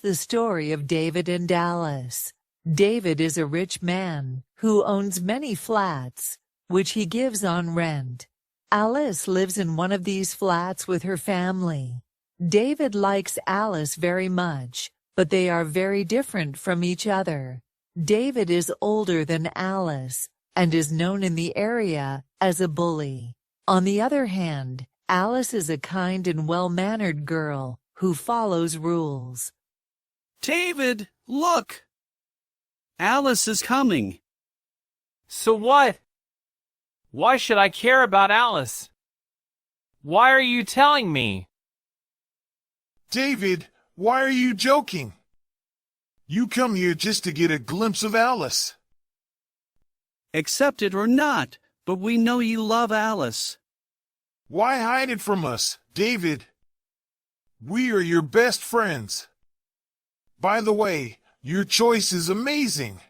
the story of David and Alice. David is a rich man who owns many flats, which he gives on rent. Alice lives in one of these flats with her family. David likes Alice very much, but they are very different from each other. David is older than Alice and is known in the area as a bully. On the other hand, Alice is a kind and well-mannered girl who follows rules. David, look! Alice is coming. So what? Why should I care about Alice? Why are you telling me? David, why are you joking? You come here just to get a glimpse of Alice. Accept it or not, but we know you love Alice. Why hide it from us, David? We are your best friends. By the way, your choice is amazing.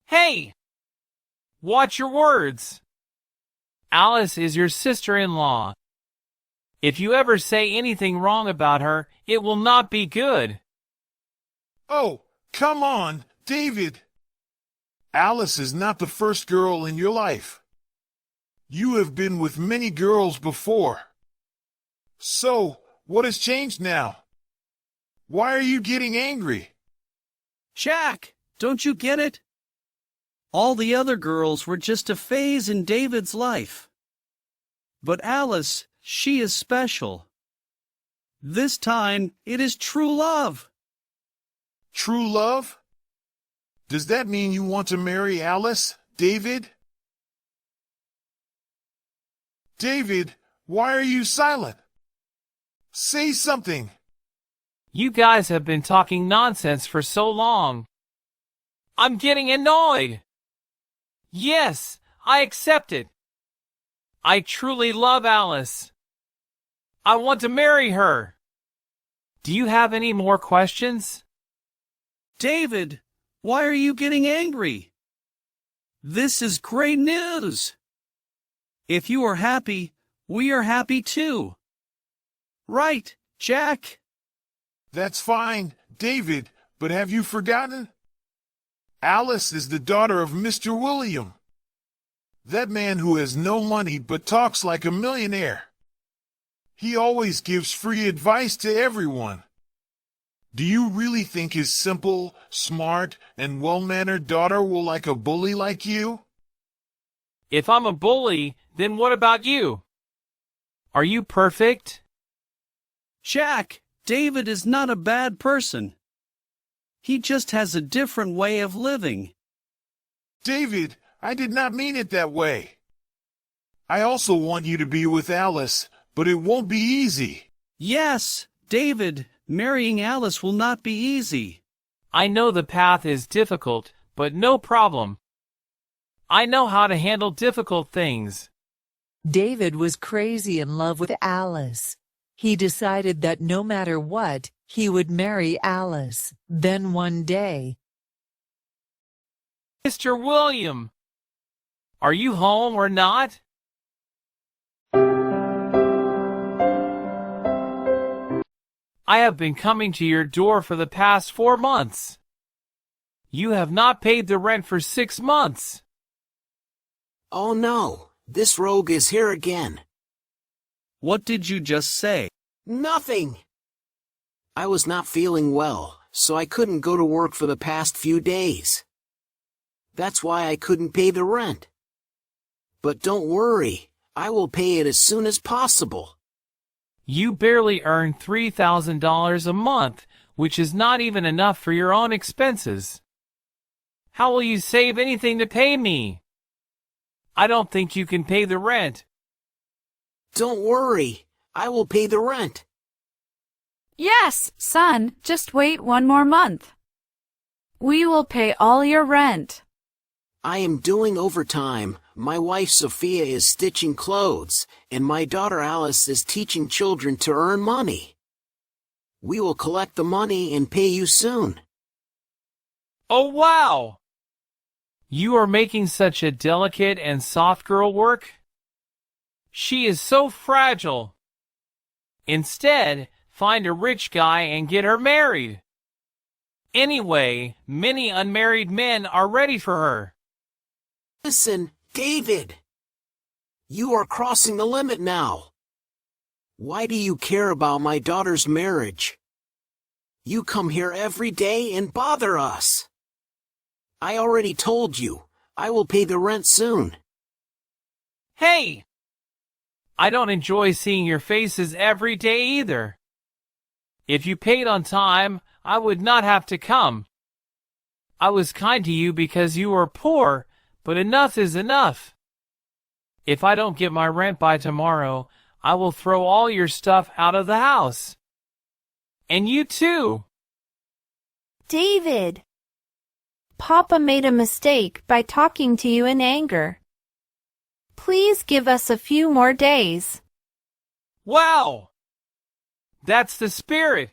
Hey! Watch your words. Alice is your sister-in-law. If you ever say anything wrong about her, it will not be good. Oh, come on, David. Alice is not the first girl in your life. You have been with many girls before. So, what has changed now? Why are you getting angry? Jack, don't you get it? All the other girls were just a phase in David's life. But Alice, she is special. This time, it is true love. True love? Does that mean you want to marry Alice, David? David, why are you silent? Say something. You guys have been talking nonsense for so long. I'm getting annoyed. Yes, I accept it. I truly love Alice. I want to marry her. Do you have any more questions? David, why are you getting angry? This is great news. If you are happy, we are happy too. Right, Jack? That's fine, David, but have you forgotten? Alice is the daughter of Mr. William. That man who has no money but talks like a millionaire. He always gives free advice to everyone. Do you really think his simple, smart, and well-mannered daughter will like a bully like you? If I'm a bully, then what about you? Are you perfect? Jack, David is not a bad person. He just has a different way of living. David, I did not mean it that way. I also want you to be with Alice, but it won't be easy. Yes, David, marrying Alice will not be easy. I know the path is difficult, but no problem. I know how to handle difficult things. David was crazy in love with Alice. He decided that no matter what, he would marry Alice. Then one day, Mr. William, are you home or not? I have been coming to your door for the past 4 months. You have not paid the rent for 6 months. Oh no, this rogue is here again. What did you just say? Nothing. I was not feeling well, so I couldn't go to work for the past few days. That's why I couldn't pay the rent. But don't worry, I will pay it as soon as possible. You barely earn $3,000 a month, which is not even enough for your own expenses. How will you save anything to pay me? I don't think you can pay the rent. Don't worry, I will pay the rent. Yes, son, just wait 1 more month. We will pay all your rent. I am doing overtime. My wife Sophia is stitching clothes, and my daughter Alice is teaching children to earn money. We will collect the money and pay you soon. Oh wow! You are making such a delicate and soft girl work? She is so fragile. Instead, find a rich guy and get her married. Anyway, many unmarried men are ready for her. Listen, David. You are crossing the limit now. Why do you care about my daughter's marriage? You come here every day and bother us. I already told you, I will pay the rent soon. Hey! I don't enjoy seeing your faces every day either. If you paid on time, I would not have to come. I was kind to you because you were poor, but enough is enough. If I don't get my rent by tomorrow, I will throw all your stuff out of the house. And you too. David! Papa made a mistake by talking to you in anger. Please give us a few more days. Wow! That's the spirit.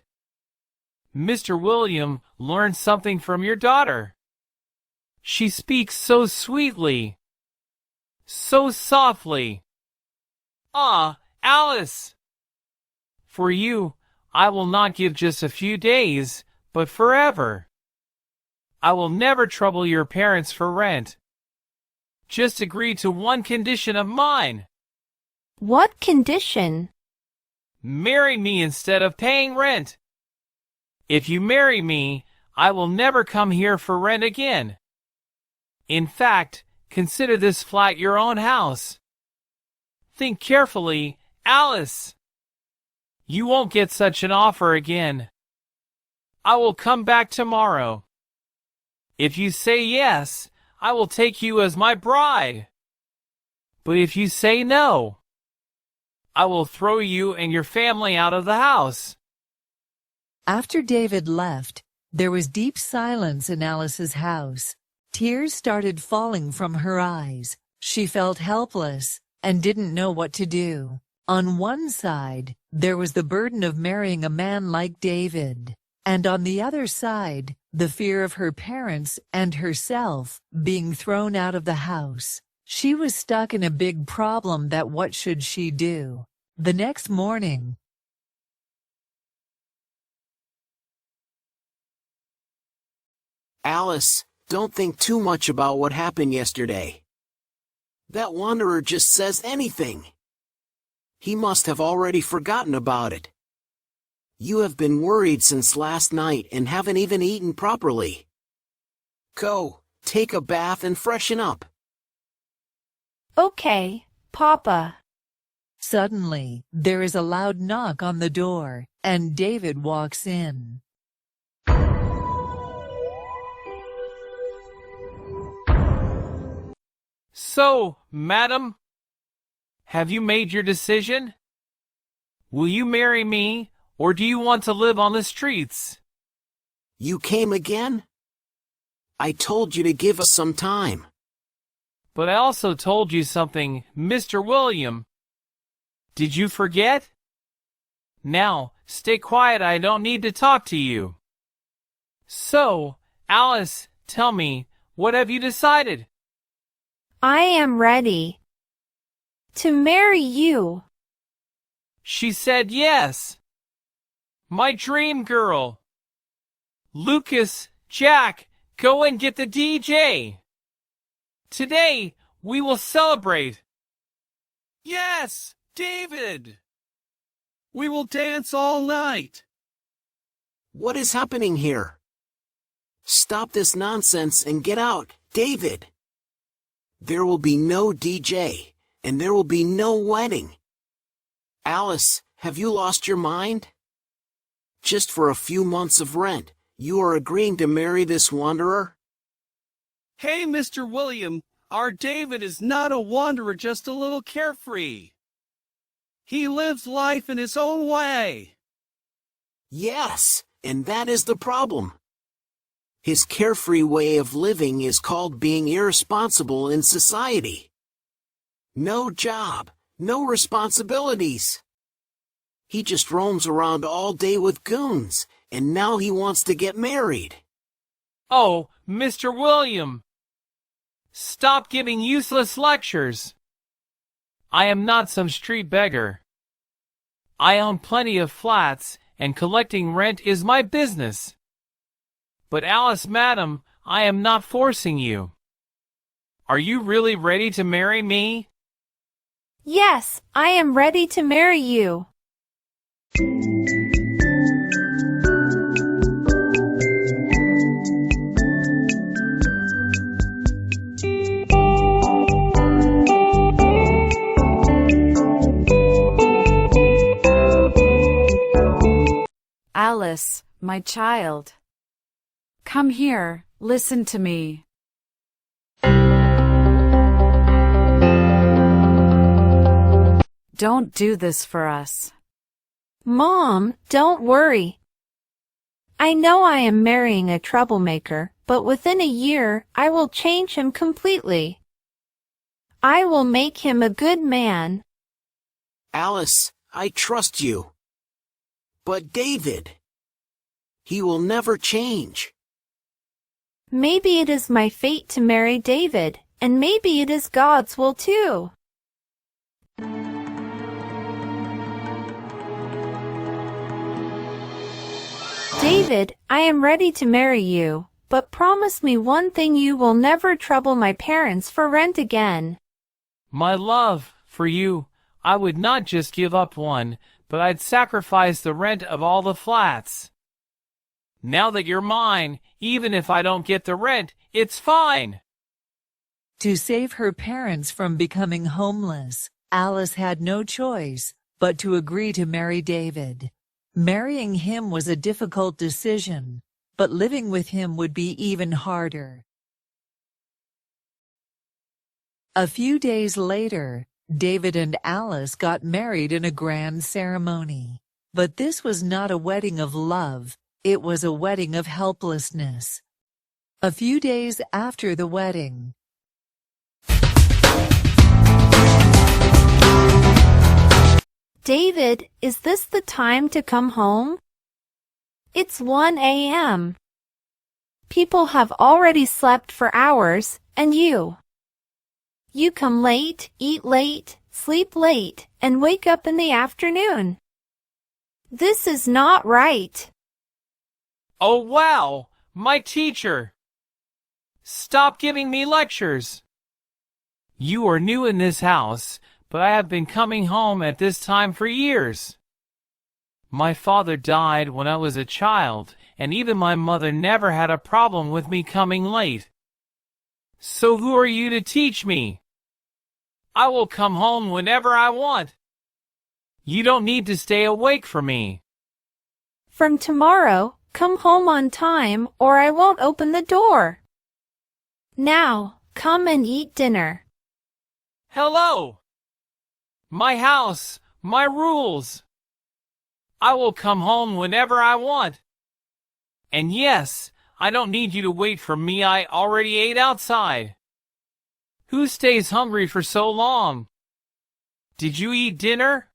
Mr. William learned something from your daughter. She speaks so sweetly, so softly. Ah, Alice! For you, I will not give just a few days, but forever. I will never trouble your parents for rent. Just agree to one condition of mine. What condition? Marry me instead of paying rent. If you marry me, I will never come here for rent again. In fact, consider this flat your own house. Think carefully, Alice. You won't get such an offer again. I will come back tomorrow. If you say yes, I will take you as my bride. But if you say no, I will throw you and your family out of the house. After David left, there was deep silence in Alice's house. Tears started falling from her eyes. She felt helpless and didn't know what to do. On one side, there was the burden of marrying a man like David, and on the other side, the fear of her parents and herself being thrown out of the house. She was stuck in a big problem that what should she do? The next morning, Alice, don't think too much about what happened yesterday. That wanderer just says anything. He must have already forgotten about it. You have been worried since last night and haven't even eaten properly. Go, take a bath and freshen up. Okay, Papa. suddenly, there is a loud knock on the door, and David walks in. So, madam, have you made your decision? Will you marry me, or do you want to live on the streets? You came again? I told you to give us some time. But I also told you something, Mr. William. Did you forget? Now, stay quiet, I don't need to talk to you. So, Alice, tell me, what have you decided? I am ready to marry you. She said yes. My dream girl. Lucas, Jack, go and get the DJ. Today, we will celebrate. Yes, David! We will dance all night. What is happening here? Stop this nonsense and get out, David. There will be no DJ, and there will be no wedding. Alice, have you lost your mind? Just for a few months of rent, you are agreeing to marry this wanderer? Hey, Mr. William, our David is not a wanderer, just a little carefree. He lives life in his own way. Yes, and that is the problem. His carefree way of living is called being irresponsible in society. No job, no responsibilities. He just roams around all day with goons, and now he wants to get married. Oh, Mr. William! Stop giving useless lectures. I am not some street beggar. I own plenty of flats, and collecting rent is my business. But Alice, madam, I am not forcing you. Are you really ready to marry me? Yes, I am ready to marry you. Alice, my child. Come here, listen to me. Don't do this for us. Mom, don't worry. I know I am marrying a troublemaker, but within a year, I will change him completely. I will make him a good man. Alice, I trust you. But David, he will never change. Maybe it is my fate to marry David, and maybe it is God's will too. David, I am ready to marry you, but promise me one thing: you will never trouble my parents for rent again. My love, for you, I would not just give up one, but I'd sacrifice the rent of all the flats. Now that you're mine, even if I don't get the rent, it's fine. To save her parents from becoming homeless, Alice had no choice but to agree to marry David. Marrying him was a difficult decision, but living with him would be even harder. A few days later, David and Alice got married in a grand ceremony. But this was not a wedding of love, it was a wedding of helplessness. A few days after the wedding, David, is this the time to come home? It's 1 a.m. People have already slept for hours, and you come late, eat late, sleep late, and wake up in the afternoon. This is not right. Oh wow, my teacher! Stop giving me lectures! You are new in this house, but I have been coming home at this time for years. My father died when I was a child, and even my mother never had a problem with me coming late. So who are you to teach me? I will come home whenever I want. You don't need to stay awake for me. From tomorrow, come home on time or I won't open the door. Now, come and eat dinner. Hello! My house, my rules. I will come home whenever I want. And yes, I don't need you to wait for me. I already ate outside. Who stays hungry for so long? Did you eat dinner?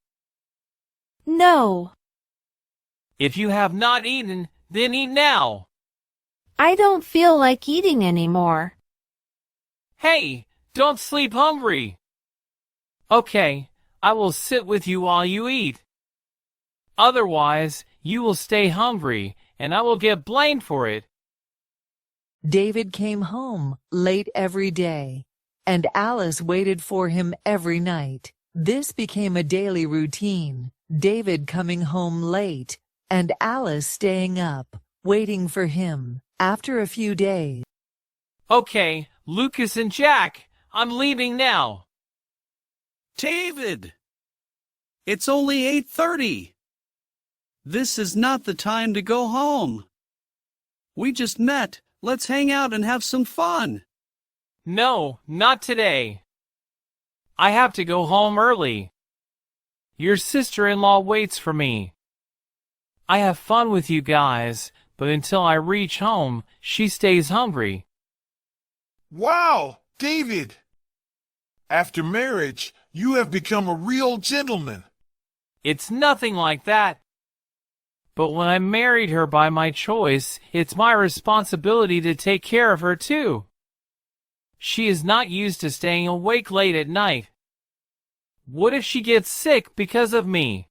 No. If you have not eaten, then eat now. I don't feel like eating anymore. Hey, don't sleep hungry. Okay, I will sit with you while you eat. Otherwise, you will stay hungry, and I will get blamed for it. David came home late every day, and Alice waited for him every night. This became a daily routine, David coming home late, and Alice staying up, waiting for him. After a few days, Okay, Lucas and Jack, I'm leaving now. David! It's only 8:30. This is not the time to go home. We just met. Let's hang out and have some fun. No, not today. I have to go home early. Your sister-in-law waits for me. I have fun with you guys, but until I reach home, she stays hungry. Wow, David! After marriage, you have become a real gentleman. It's nothing like that. But when I married her by my choice, it's my responsibility to take care of her too. She is not used to staying awake late at night. What if she gets sick because of me?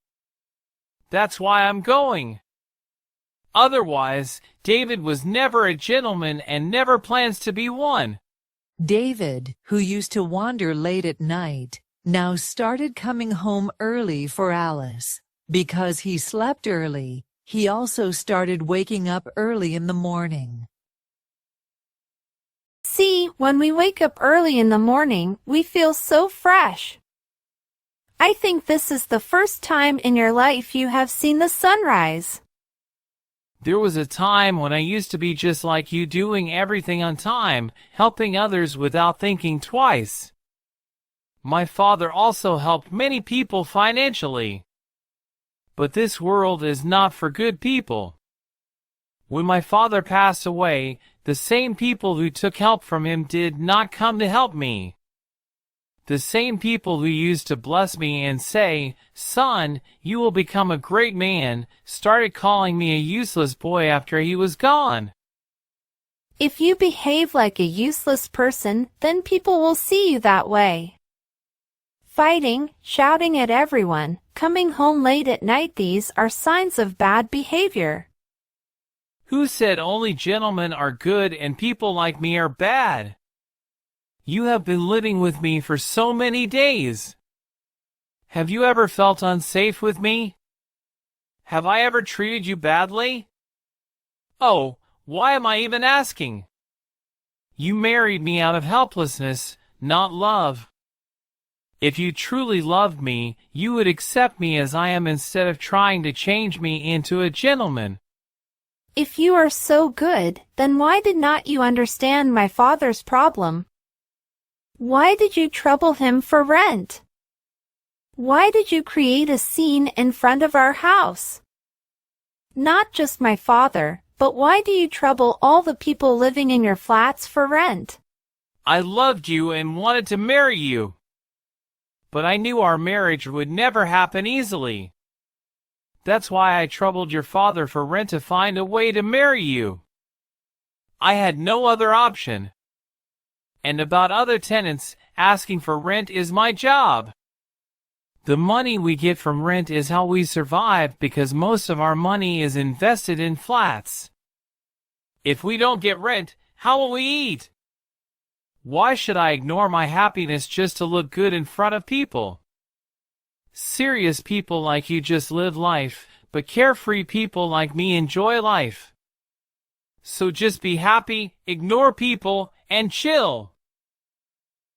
That's why I'm going. Otherwise, David was never a gentleman and never plans to be one. David, who used to wander late at night, now started coming home early for Alice. Because he slept early, he also started waking up early in the morning. See, when we wake up early in the morning, we feel so fresh. I think this is the first time in your life you have seen the sunrise. There was a time when I used to be just like you, doing everything on time, helping others without thinking twice. My father also helped many people financially. But this world is not for good people. When my father passed away, the same people who took help from him did not come to help me. The same people who used to bless me and say, "Son, you will become a great man," started calling me a useless boy after he was gone. If you behave like a useless person, then people will see you that way. Fighting, shouting at everyone, coming home late at night, these are signs of bad behavior. Who said only gentlemen are good and people like me are bad? You have been living with me for so many days. Have you ever felt unsafe with me? Have I ever treated you badly? Oh, why am I even asking? You married me out of helplessness, not love. If you truly loved me, you would accept me as I am instead of trying to change me into a gentleman. If you are so good, then why did not you understand my father's problem? Why did you trouble him for rent? Why did you create a scene in front of our house? Not just my father, but why do you trouble all the people living in your flats for rent? I loved you and wanted to marry you. But I knew our marriage would never happen easily. That's why I troubled your father for rent to find a way to marry you. I had no other option. And about other tenants, asking for rent is my job. The money we get from rent is how we survive, because most of our money is invested in flats. If we don't get rent, how will we eat? Why should I ignore my happiness just to look good in front of people? Serious people like you just live life, but carefree people like me enjoy life. So just be happy, ignore people, and chill.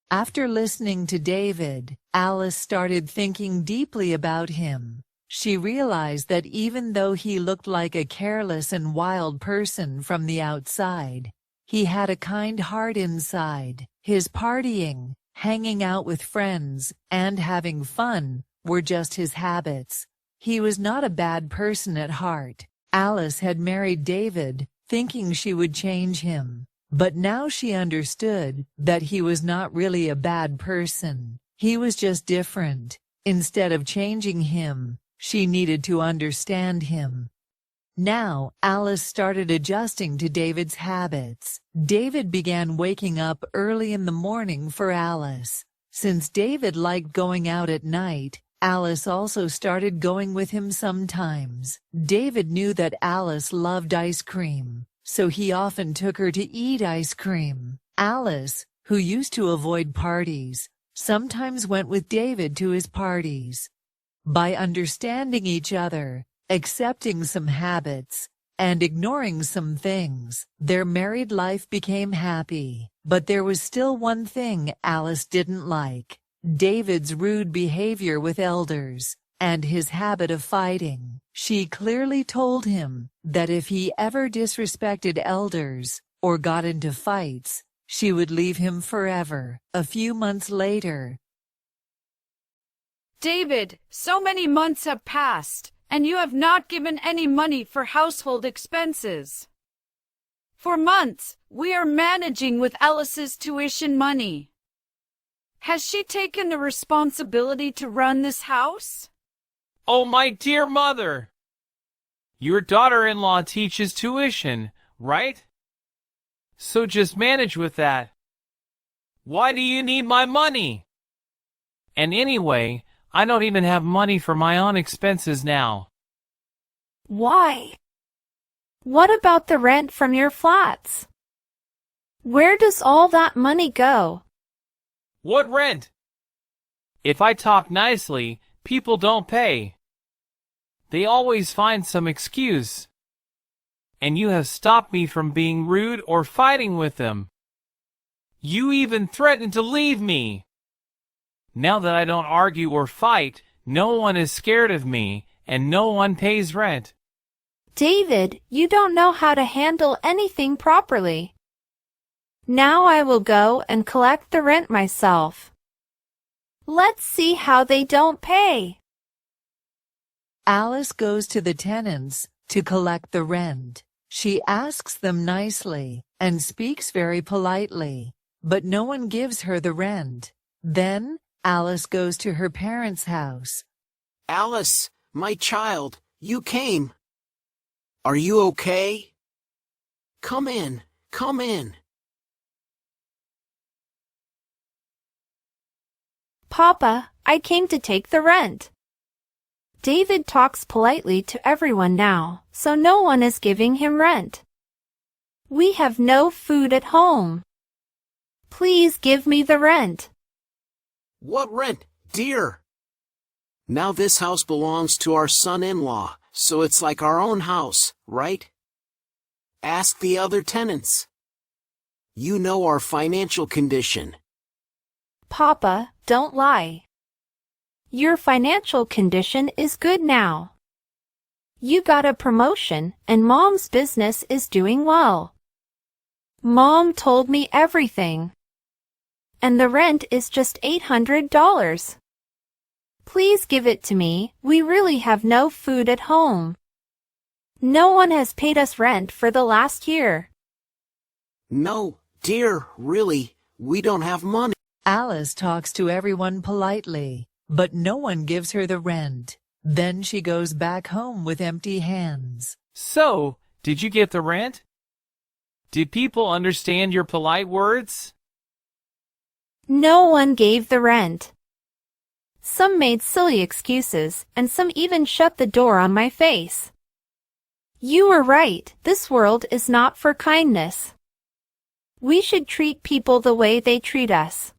After listening to David, Alice started thinking deeply about him. She realized that even though he looked like a careless and wild person from the outside, he had a kind heart inside. His partying, hanging out with friends, and having fun were just his habits. He was not a bad person at heart. Alice had married David, thinking she would change him. But now she understood that he was not really a bad person. He was just different. Instead of changing him, she needed to understand him. Now, Alice started adjusting to David's habits. David began waking up early in the morning for Alice. Since David liked going out at night, Alice also started going with him sometimes. David knew that Alice loved ice cream, so he often took her to eat ice cream. Alice, who used to avoid parties, sometimes went with David to his parties. By understanding each other, accepting some habits, and ignoring some things, their married life became happy. But there was still one thing Alice didn't like: David's rude behavior with elders, and his habit of fighting. She clearly told him that if he ever disrespected elders, or got into fights, she would leave him forever. A few months later, David, so many months have passed, and you have not given any money for household expenses. For months, we are managing with Alice's tuition money. Has she taken the responsibility to run this house? Oh, my dear mother! Your daughter-in-law teaches tuition, right? So just manage with that. Why do you need my money? And anyway, I don't even have money for my own expenses now. Why? What about the rent from your flats? Where does all that money go? What rent? If I talk nicely, people don't pay. They always find some excuse. And you have stopped me from being rude or fighting with them. You even threatened to leave me. Now that I don't argue or fight, no one is scared of me, and no one pays rent. David, you don't know how to handle anything properly. Now I will go and collect the rent myself. Let's see how they don't pay. Alice goes to the tenants to collect the rent. She asks them nicely and speaks very politely, but no one gives her the rent. Then Alice goes to her parents' house. Alice, my child, you came. Are you okay? Come in, come in. Papa, I came to take the rent. David talks politely to everyone now, so no one is giving him rent. We have no food at home. Please give me the rent. What rent, dear? Now this house belongs to our son-in-law, so it's like our own house, right? Ask the other tenants. You know our financial condition. Papa, don't lie. Your financial condition is good now. You got a promotion and Mom's business is doing well. Mom told me everything. And the rent is just $800. Please give it to me, we really have no food at home. No one has paid us rent for the last year. No, dear, really, we don't have money. Alice talks to everyone politely, but no one gives her the rent. Then she goes back home with empty hands. So, did you get the rent? Did people understand your polite words? No one gave the rent. Some made silly excuses, and some even shut the door on my face. You were right, this world is not for kindness. We should treat people the way they treat us.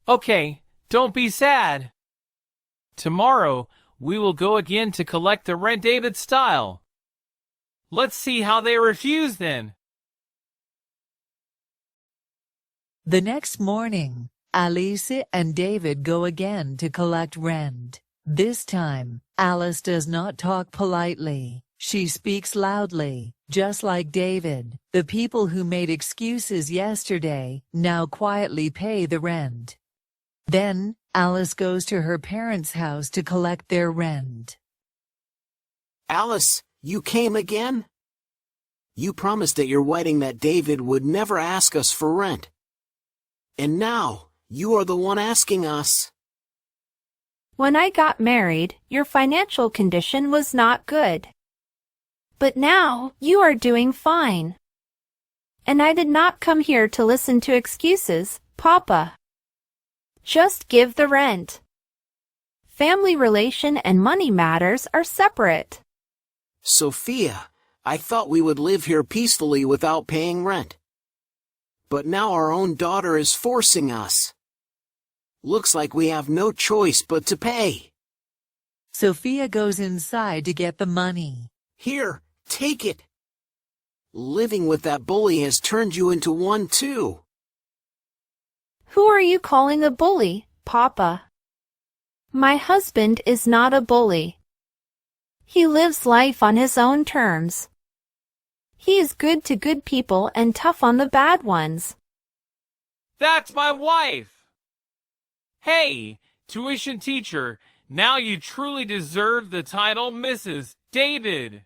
Okay, don't be sad. Tomorrow, we will go again to collect the rent David style. Let's see how they refuse then. The next morning, Alice and David go again to collect rent. This time, Alice does not talk politely. She speaks loudly, just like David. The people who made excuses yesterday now quietly pay the rent. Then, Alice goes to her parents' house to collect their rent. Alice, you came again? You promised at your wedding that David would never ask us for rent. And now, you are the one asking us. When I got married, your financial condition was not good. But now, you are doing fine. And I did not come here to listen to excuses, Papa. Just give the rent. Family relation and money matters are separate. Sophia, I thought we would live here peacefully without paying rent. But now our own daughter is forcing us. Looks like we have no choice but to pay. Sophia goes inside to get the money. Here, take it. Living with that bully has turned you into one too. Who are you calling a bully, Papa? My husband is not a bully. He lives life on his own terms. He is good to good people and tough on the bad ones. That's my wife! Hey, tuition teacher, now you truly deserve the title Mrs. David.